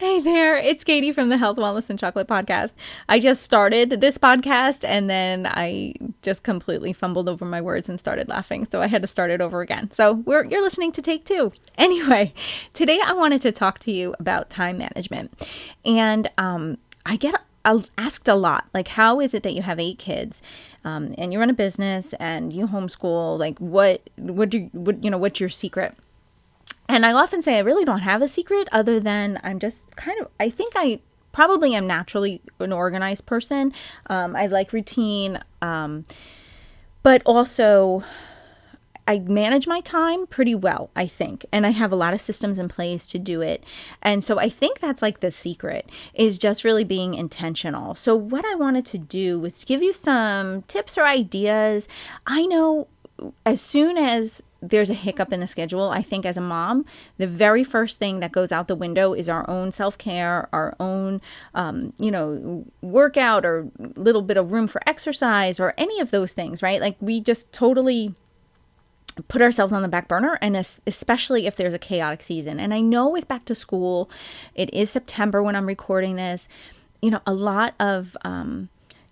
Hey there, it's Katie from the Health, Wellness, and Chocolate podcast. I just started this podcast and then I just completely fumbled over my words and started laughing. So I had to start it over again. So you're listening to take two. Anyway, today I wanted to talk to you about time management. And I get asked a lot, like, how is it that you have 8 kids and you run a business and you homeschool? Like, what's your secret? And I often say I really don't have a secret other than I think I probably am naturally an organized person. I like routine, but also I manage my time pretty well, I think. And I have a lot of systems in place to do it. And so I think that's like the secret, is just really being intentional. So what I wanted to do was to give you some tips or ideas. I know as soon as there's a hiccup in the schedule, I think as a mom, the very first thing that goes out the window is our own self-care, our own, workout, or little bit of room for exercise, or any of those things, right? Like, we just totally put ourselves on the back burner, and especially if there's a chaotic season. And I know with back to school, it is September when I'm recording this, a lot of,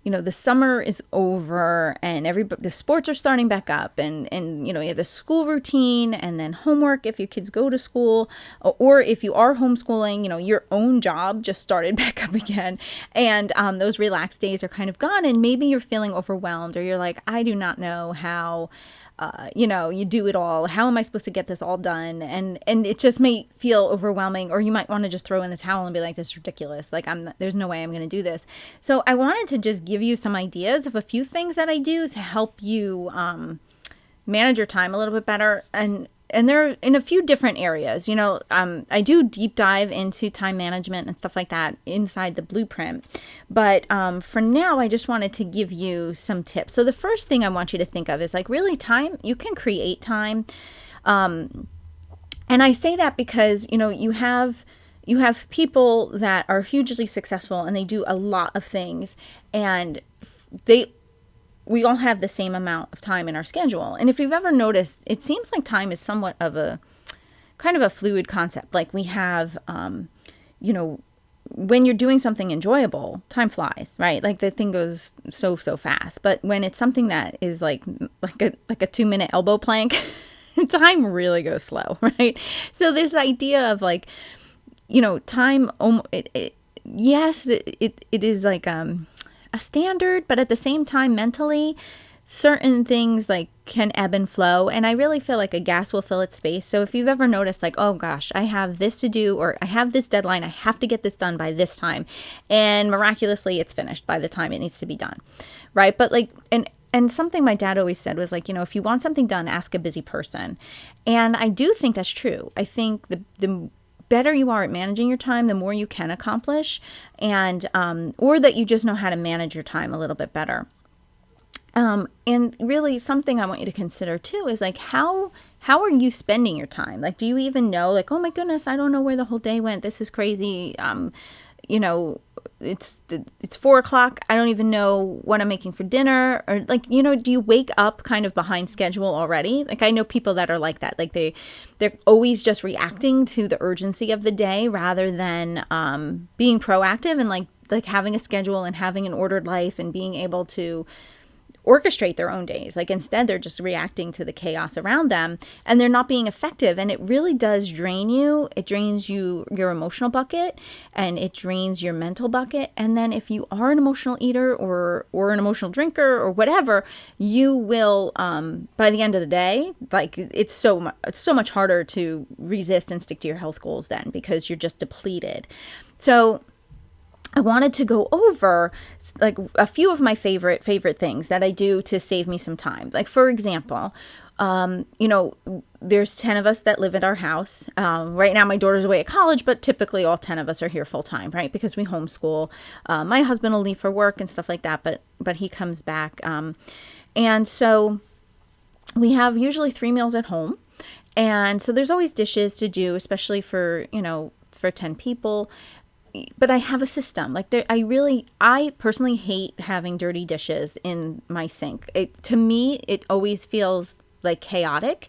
the summer is over and the sports are starting back up, and you have the school routine and then homework if your kids go to school, or if you are homeschooling, your own job just started back up again, and those relaxed days are kind of gone, and maybe you're feeling overwhelmed, or you're like, I do not know how you do it all. How am I supposed to get this all done? And it just may feel overwhelming, or you might want to just throw in the towel and be like, this is ridiculous. Like, there's no way I'm going to do this. So I wanted to just give you some ideas of a few things that I do to help you manage your time a little bit better. And they're in a few different areas. I do deep dive into time management and stuff like that inside the blueprint. But for now, I just wanted to give you some tips. So the first thing I want you to think of is, like, really time. You can create time. And I say that because, you have people that are hugely successful and they do a lot of things, and we all have the same amount of time in our schedule. And if you've ever noticed, it seems like time is somewhat of a kind of a fluid concept. Like, we have, when you're doing something enjoyable, time flies, right? Like, the thing goes so fast. But when it's something that is like a 2-minute elbow plank, time really goes slow, right? So there's the idea of, like, time, yes, it is like, a standard, but at the same time, mentally, certain things like can ebb and flow. And I really feel like a gas will fill its space. So if you've ever noticed, like, oh gosh, I have this to do, or I have this deadline, I have to get this done by this time, and miraculously it's finished by the time it needs to be done, right? But like, and something my dad always said was, like, if you want something done, ask a busy person. And I do think that's true. I think the better you are at managing your time, the more you can accomplish, and or that you just know how to manage your time a little bit better. And really, something I want you to consider too is, like, how are you spending your time? Like, do you even know, like, oh my goodness, I don't know where the whole day went. This is crazy. It's 4:00. I don't even know what I'm making for dinner. Or, like, do you wake up kind of behind schedule already? Like, I know people that are like that. Like, they're always just reacting to the urgency of the day rather than being proactive and like having a schedule and having an ordered life and being able to orchestrate their own days. Like, instead, they're just reacting to the chaos around them, and they're not being effective. And it really does drain you. It drains your emotional bucket, and it drains your mental bucket. And then if you are an emotional eater or an emotional drinker or whatever, you will, by the end of the day, like, it's so much harder to resist and stick to your health goals then, because you're just depleted. So I wanted to go over, like, a few of my favorite things that I do to save me some time. Like, for example, there's 10 of us that live at our house. Right now, my daughter's away at college, but typically all 10 of us are here full time, right? Because we homeschool. My husband will leave for work and stuff like that, but he comes back. And so we have usually 3 meals at home. And so there's always dishes to do, especially for 10 people. But I have a system. Like, I personally hate having dirty dishes in my sink. To me, it always feels like chaotic.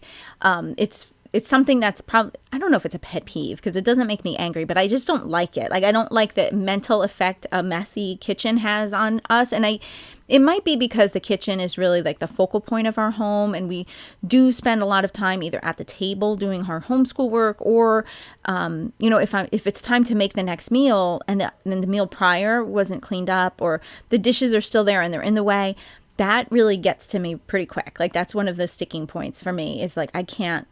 it's something that's probably, I don't know if it's a pet peeve because it doesn't make me angry, but I just don't like it. Like, I don't like the mental effect a messy kitchen has on us. And it might be because the kitchen is really like the focal point of our home, and we do spend a lot of time either at the table doing our homeschool work, or, if it's time to make the next meal and then the meal prior wasn't cleaned up, or the dishes are still there and they're in the way, that really gets to me pretty quick. Like, that's one of the sticking points for me, is like, I can't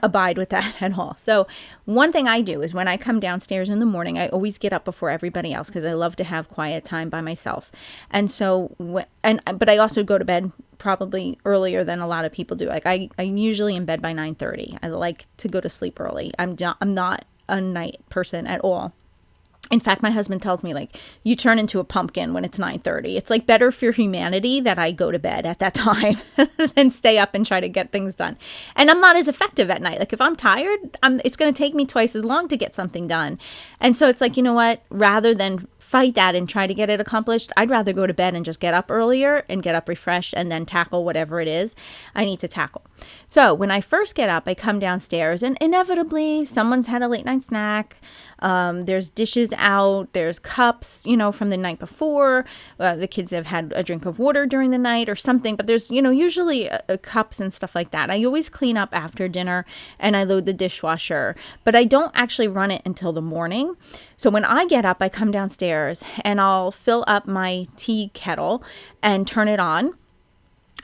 abide with that at all. So one thing I do is when I come downstairs in the morning, I always get up before everybody else because I love to have quiet time by myself. And so, but I also go to bed probably earlier than a lot of people do. Like, I'm usually in bed by 9:30. I like to go to sleep early. I'm not a night person at all. In fact, my husband tells me, like, you turn into a pumpkin when it's 9:30. It's like better for humanity that I go to bed at that time than stay up and try to get things done. And I'm not as effective at night. Like, if I'm tired, it's going to take me twice as long to get something done. And so it's like, you know what, rather than fight that and try to get it accomplished, I'd rather go to bed and just get up earlier and get up refreshed and then tackle whatever it is I need to tackle. So when I first get up, I come downstairs and inevitably someone's had a late night snack. There's dishes out, there's cups, from the night before. The kids have had a drink of water during the night or something, but there's, usually cups and stuff like that. I always clean up after dinner and I load the dishwasher, but I don't actually run it until the morning. So when I get up, I come downstairs and I'll fill up my tea kettle and turn it on.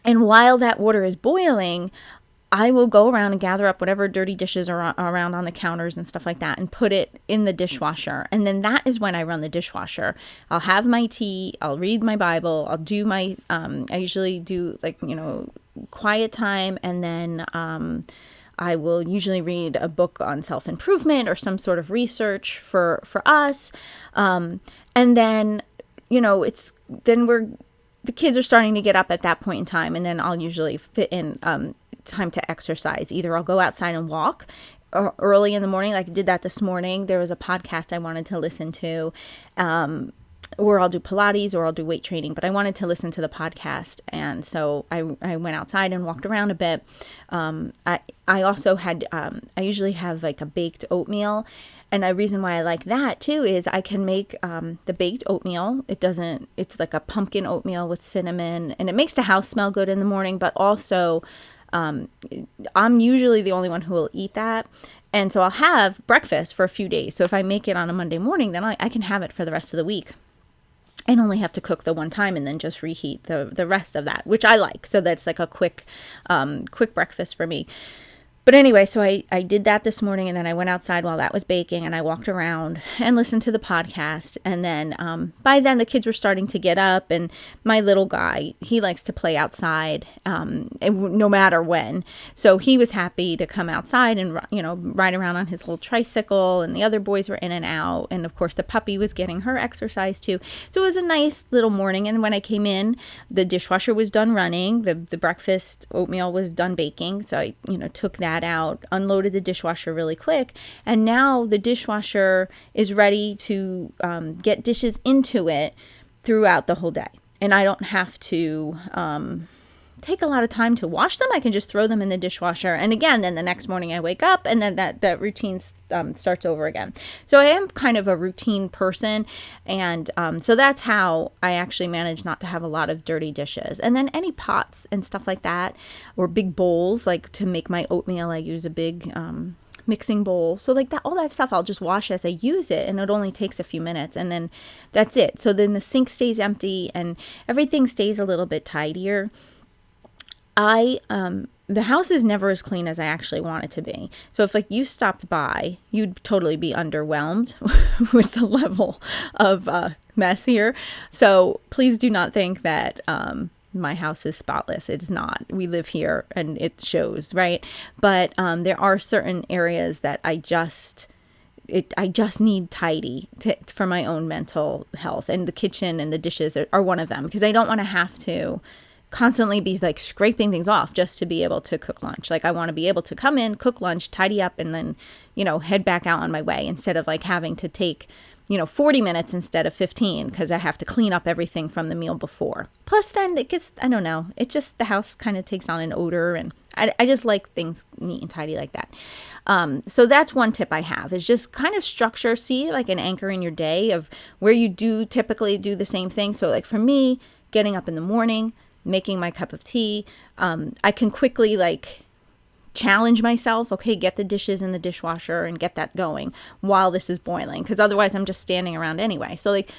And while that water is boiling, I will go around and gather up whatever dirty dishes are around on the counters and stuff like that and put it in the dishwasher. And then that is when I run the dishwasher. I'll have my tea, I'll read my Bible, I'll do my, I usually do quiet time, and then I will usually read a book on self-improvement or some sort of research for us. And then, the kids are starting to get up at that point in time, and then I'll usually fit in time to exercise. Either I'll go outside and walk early in the morning, like I did that this morning. There was a podcast I wanted to listen to, or I'll do Pilates, or I'll do weight training, but I wanted to listen to the podcast. And so I went outside and walked around a bit. I also had, I usually have like a baked oatmeal. And the reason why I like that too is I can make the baked oatmeal. It's like a pumpkin oatmeal with cinnamon, and it makes the house smell good in the morning, but also I'm usually the only one who will eat that. And so I'll have breakfast for a few days. So if I make it on a Monday morning, then I can have it for the rest of the week. And only have to cook the one time and then just reheat the rest of that, which I like. So that's like a quick breakfast for me. But anyway, so I did that this morning, and then I went outside while that was baking, and I walked around and listened to the podcast. And then by then the kids were starting to get up, and my little guy, he likes to play outside no matter when. So he was happy to come outside and, ride around on his little tricycle, and the other boys were in and out. And of course the puppy was getting her exercise too. So it was a nice little morning. And when I came in, the dishwasher was done running. The breakfast oatmeal was done baking. So I, took that out, unloaded the dishwasher really quick, and now the dishwasher is ready to get dishes into it throughout the whole day. And I don't have to take a lot of time to wash them. I can just throw them in the dishwasher, and again, then the next morning I wake up, and then that routine starts over again. So I am kind of a routine person, and so that's how I actually manage not to have a lot of dirty dishes. And then any pots and stuff like that, or big bowls, like to make my oatmeal, I use a big mixing bowl. So like that, all that stuff I'll just wash as I use it, and it only takes a few minutes, and then that's it. So then the sink stays empty and everything stays a little bit tidier. The house is never as clean as I actually want it to be. So if you stopped by, you'd totally be underwhelmed with the level of mess here. So please do not think that my house is spotless. It's not. We live here and it shows, right? But there are certain areas that I just need tidy for my own mental health. And the kitchen and the dishes are one of them, because I don't want to have to constantly be like scraping things off just to be able to cook lunch. Like I want to be able to come in, cook lunch, tidy up, and then, head back out on my way, instead of like having to take, 40 minutes instead of 15, because I have to clean up everything from the meal before. Plus then it gets, I don't know, it just, the house kind of takes on an odor, and I just like things neat and tidy like that. So that's one tip I have, is just kind of structure, see like an anchor in your day of where you do typically do the same thing. So like for me, getting up in the morning, making my cup of tea, I can quickly like challenge myself, okay, get the dishes in the dishwasher and get that going while this is boiling, because otherwise I'm just standing around anyway. So like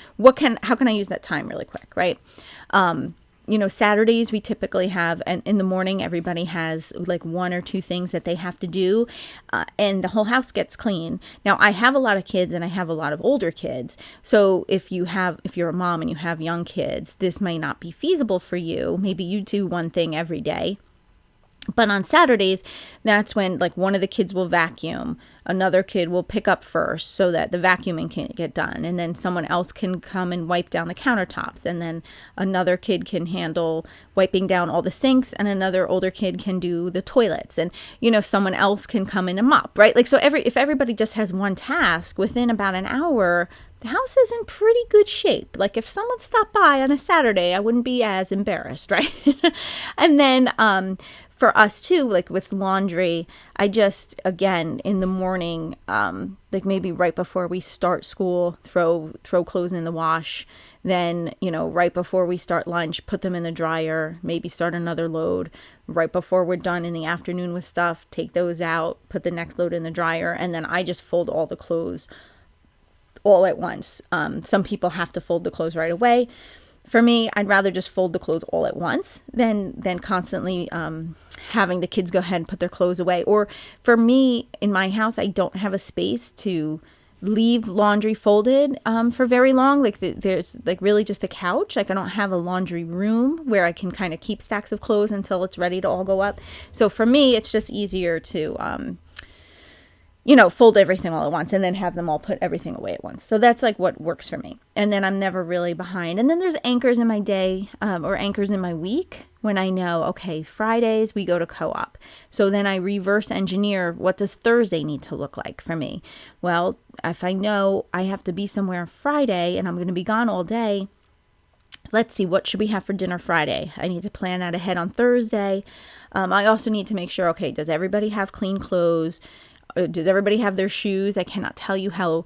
how can I use that time really quick, right? Saturdays we typically have, and in the morning everybody has like 1 or 2 things that they have to do, and the whole house gets clean. Now I have a lot of kids and I have a lot of older kids, so if you're a mom and you have young kids, this may not be feasible for you. Maybe you do one thing every day. But on Saturdays, that's when like one of the kids will vacuum, another kid will pick up first so that the vacuuming can get done, and then someone else can come and wipe down the countertops, and then another kid can handle wiping down all the sinks, and another older kid can do the toilets, and someone else can come in and mop, right? Like, so if everybody just has one task, within about an hour the house is in pretty good shape. Like if someone stopped by on a Saturday, I wouldn't be as embarrassed, right? And then for us too, like with laundry, I just, again, in the morning, like maybe right before we start school, throw clothes in the wash. Then, right before we start lunch, put them in the dryer, maybe start another load. Right before we're done in the afternoon with stuff, take those out, put the next load in the dryer, and then I just fold all the clothes all at once. Some people have to fold the clothes right away. For me, I'd rather just fold the clothes all at once than constantly having the kids go ahead and put their clothes away. Or for me, in my house, I don't have a space to leave laundry folded for very long. Like there's like really just a couch. Like I don't have a laundry room where I can kind of keep stacks of clothes until it's ready to all go up. So for me, it's just easier to fold everything all at once and then have them all put everything away at once. So that's like what works for me. And then I'm never really behind. And then there's anchors in my day or anchors in my week when I know, okay, Fridays we go to co-op. So then I reverse engineer, what does Thursday need to look like for me? Well, if I know I have to be somewhere Friday and I'm going to be gone all day, let's see, what should we have for dinner Friday? I need to plan that ahead on Thursday. I also need to make sure, okay, does everybody have clean clothes? Does everybody have their shoes? I cannot tell you how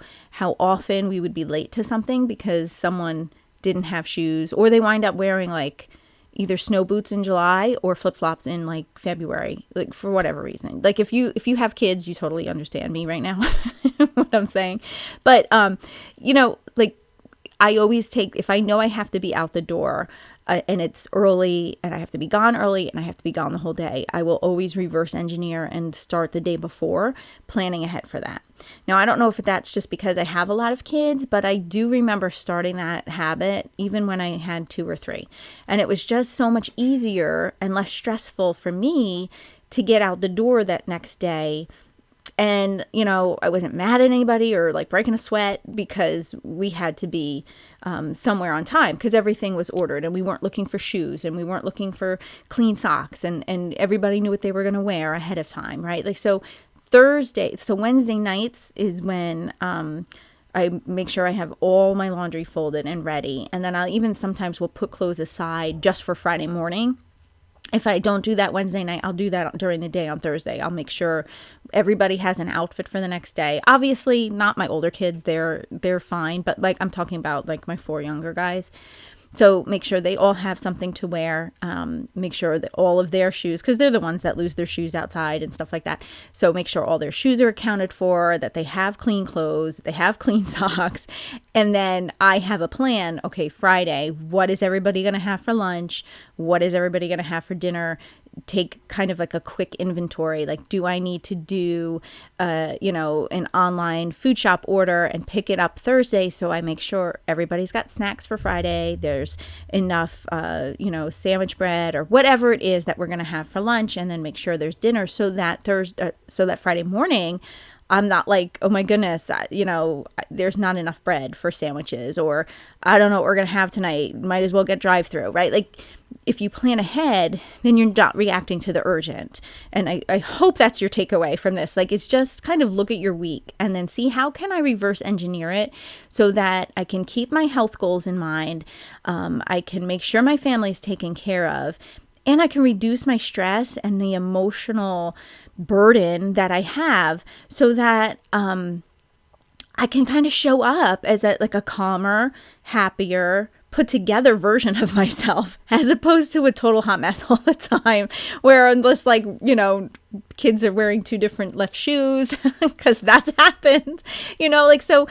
often we would be late to something because someone didn't have shoes, or they wind up wearing like either snow boots in July or flip-flops in like February, like for whatever reason. Like if you have kids, you totally understand me right now, what I'm saying. But, like I always take, if I know I have to be out the door and it's early and I have to be gone early and I have to be gone the whole day, I will always reverse engineer and start the day before, planning ahead for that. Now, I don't know if that's just because I have a lot of kids, but I do remember starting that habit even when I had 2 or 3. And it was just so much easier and less stressful for me to get out the door that next day. And, I wasn't mad at anybody or like breaking a sweat because we had to be somewhere on time because everything was ordered and we weren't looking for shoes and we weren't looking for clean socks and everybody knew what they were going to wear ahead of time, right? Like, so Wednesday nights is when I make sure I have all my laundry folded and ready. And then I'll even sometimes will put clothes aside just for Friday morning. If I don't do that Wednesday night, I'll do that during the day on Thursday. I'll make sure everybody has an outfit for the next day. Obviously, not my older kids. They're fine. But like I'm talking about like my 4 younger guys. So make sure they all have something to wear. Make sure that all of their shoes, because they're the ones that lose their shoes outside and stuff like that. So make sure all their shoes are accounted for, that they have clean clothes, that they have clean socks. And then I have a plan. Okay, Friday, what is everybody going to have for lunch? What is everybody going to have for dinner? Take kind of like a quick inventory. Like, do I need to do, an online food shop order and pick it up Thursday? So I make sure everybody's got snacks for Friday. There's enough, sandwich bread or whatever it is that we're going to have for lunch, and then make sure there's dinner so that Friday morning, I'm not like, oh my goodness, there's not enough bread for sandwiches, or I don't know what we're going to have tonight. Might as well get drive-through, right? Like, if you plan ahead, then you're not reacting to the urgent. And I hope that's your takeaway from this. Like, it's just kind of look at your week and then see how can I reverse engineer it so that I can keep my health goals in mind. I can make sure my family's taken care of. and I can reduce my stress and the emotional burden that I have, so that I can kind of show up as like a calmer, happier, put together version of myself, as opposed to a total hot mess all the time, where unless like, kids are wearing two different left shoes, because that's happened, like, so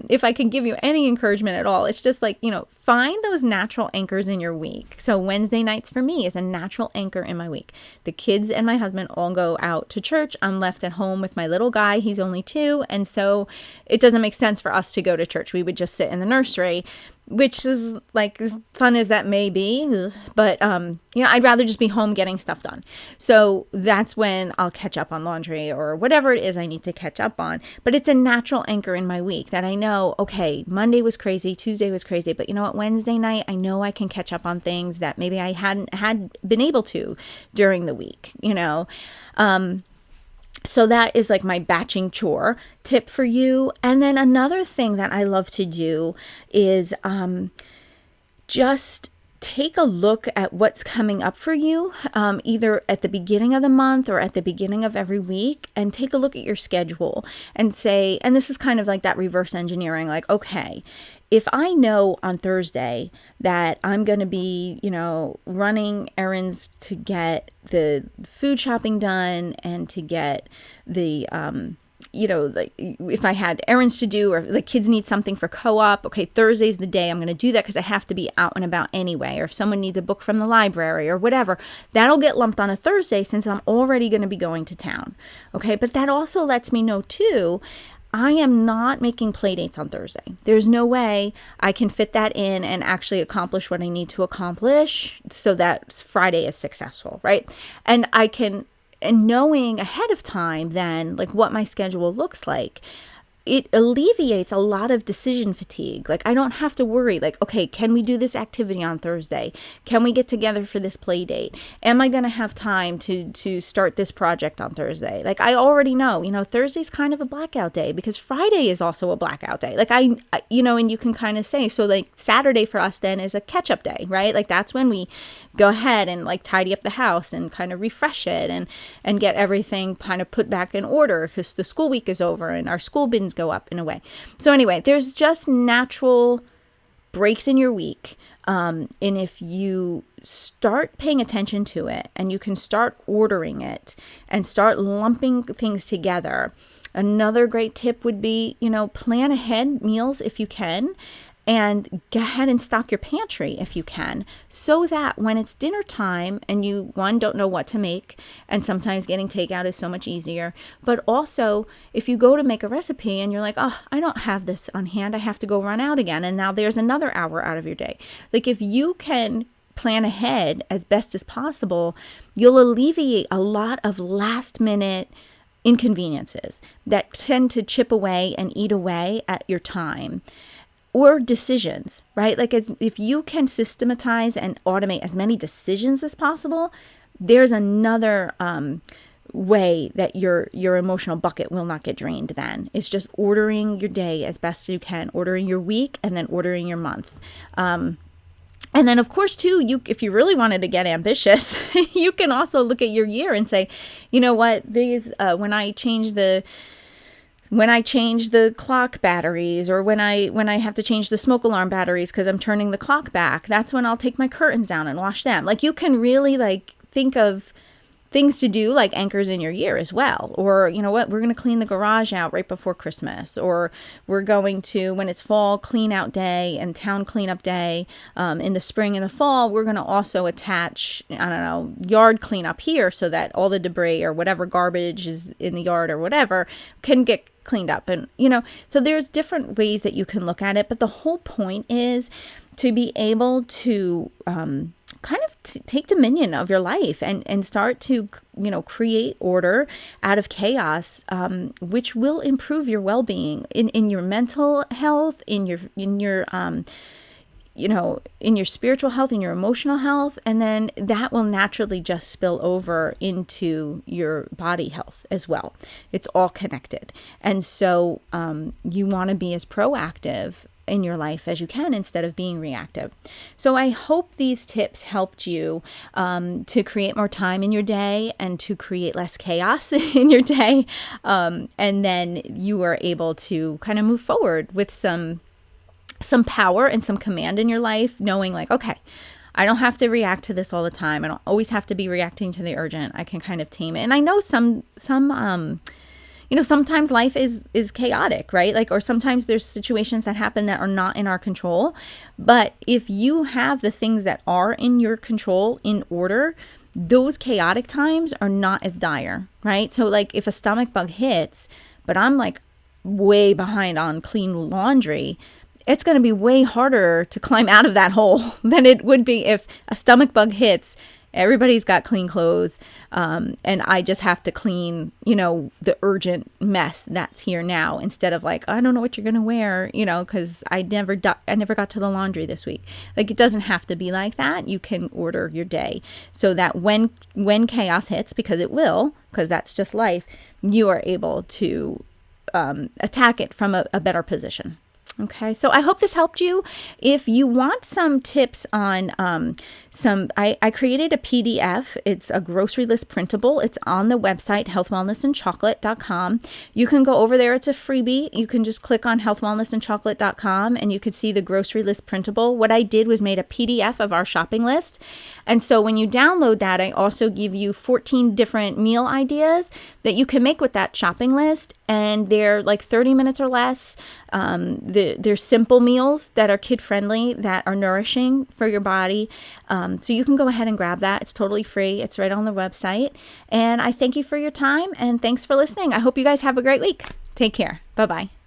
if I can give you any encouragement at all, it's just like, find those natural anchors in your week. So Wednesday nights for me is a natural anchor in my week. The kids and my husband all go out to church. I'm left at home with my little guy. He's only 2. And so it doesn't make sense for us to go to church. We would just sit in the nursery, which is like as fun as that may be. But, I'd rather just be home getting stuff done. So that's when I'll catch up on laundry or whatever it is I need to catch up on. But it's a natural anchor in my week that I know, okay, Monday was crazy, Tuesday was crazy, but you know what, Wednesday night, I know I can catch up on things that maybe I hadn't been able to during the week, So that is like my batching chore tip for you. And then another thing that I love to do is just take a look at what's coming up for you, either at the beginning of the month or at the beginning of every week, and take a look at your schedule and say, and this is kind of like that reverse engineering, like, okay, if I know on Thursday that I'm going to be, running errands to get the food shopping done and to get the, if I had errands to do or the kids need something for co-op, okay, Thursday's the day I'm going to do that because I have to be out and about anyway. Or if someone needs a book from the library or whatever, that'll get lumped on a Thursday since I'm already going to be going to town. Okay, but that also lets me know too, I am not making play dates on Thursday. There's no way I can fit that in and actually accomplish what I need to accomplish so that Friday is successful, right? And knowing ahead of time then, like what my schedule looks like, it alleviates a lot of decision fatigue. Like I don't have to worry, like, okay, can we do this activity on Thursday? Can we get together for this play date? Am I going to have time to start this project on Thursday? Like I already know, Thursday's kind of a blackout day because Friday is also a blackout day. Like and you can kind of say, so like Saturday for us then is a catch up day, right? Like that's when we go ahead and like tidy up the house and kind of refresh it and get everything kind of put back in order because the school week is over and our school bins go up in a way. So anyway, there's just natural breaks in your week. And if you start paying attention to it and you can start ordering it and start lumping things together, another great tip would be, plan ahead meals if you can. And go ahead and stock your pantry if you can, so that when it's dinner time and you, one, don't know what to make, and sometimes getting takeout is so much easier, but also if you go to make a recipe and you're like, oh, I don't have this on hand, I have to go run out again, and now there's another hour out of your day. Like if you can plan ahead as best as possible, you'll alleviate a lot of last minute inconveniences that tend to chip away and eat away at your time. Or decisions, right? Like if you can systematize and automate as many decisions as possible, there's another way that your emotional bucket will not get drained then. It's just ordering your day as best you can, ordering your week, and then ordering your month. And then, of course, too, if you really wanted to get ambitious, you can also look at your year and say, you know what, when I change the clock batteries, or when I have to change the smoke alarm batteries because I'm turning the clock back, that's when I'll take my curtains down and wash them. Like you can really like think of things to do like anchors in your year as well. Or, you know what, we're going to clean the garage out right before Christmas, or we're going to, when it's fall clean out day and town cleanup day, in the spring and the fall, we're going to also attach, yard cleanup here so that all the debris or whatever garbage is in the yard or whatever can get cleaned up. And, so there's different ways that you can look at it, but the whole point is to be able to, kind of take dominion of your life and start to, create order out of chaos, which will improve your well-being in your mental health, in your spiritual health, in your emotional health, and then that will naturally just spill over into your body health as well. It's all connected. And so you want to be as proactive in your life as you can instead of being reactive. So I hope these tips helped you to create more time in your day and to create less chaos in your day. And then you are able to kind of move forward with some power and some command in your life, knowing like, okay, I don't have to react to this all the time. I don't always have to be reacting to the urgent. I can kind of tame it. And I know sometimes life is chaotic, right? Like, or sometimes there's situations that happen that are not in our control. But if you have the things that are in your control in order, those chaotic times are not as dire, right? So like if a stomach bug hits, but I'm like way behind on clean laundry, it's going to be way harder to climb out of that hole than it would be if a stomach bug hits, everybody's got clean clothes, and I just have to clean, the urgent mess that's here now, instead of like, I don't know what you're going to wear, because I never got to the laundry this week. Like, it doesn't have to be like that. You can order your day so that when chaos hits, because it will, because that's just life, you are able to attack it from a better position. Okay, so I hope this helped you. If you want some tips on I created a PDF. It's a grocery list printable. It's on the website, healthwellnessandchocolate.com. You can go over there. It's a freebie. You can just click on healthwellnessandchocolate.com and you can see the grocery list printable. What I did was made a PDF of our shopping list. And so when you download that, I also give you 14 different meal ideas that you can make with that shopping list. And they're like 30 minutes or less. They're simple meals that are kid-friendly, that are nourishing for your body. So you can go ahead and grab that. It's totally free. It's right on the website. And I thank you for your time and thanks for listening. I hope you guys have a great week. Take care. Bye-bye.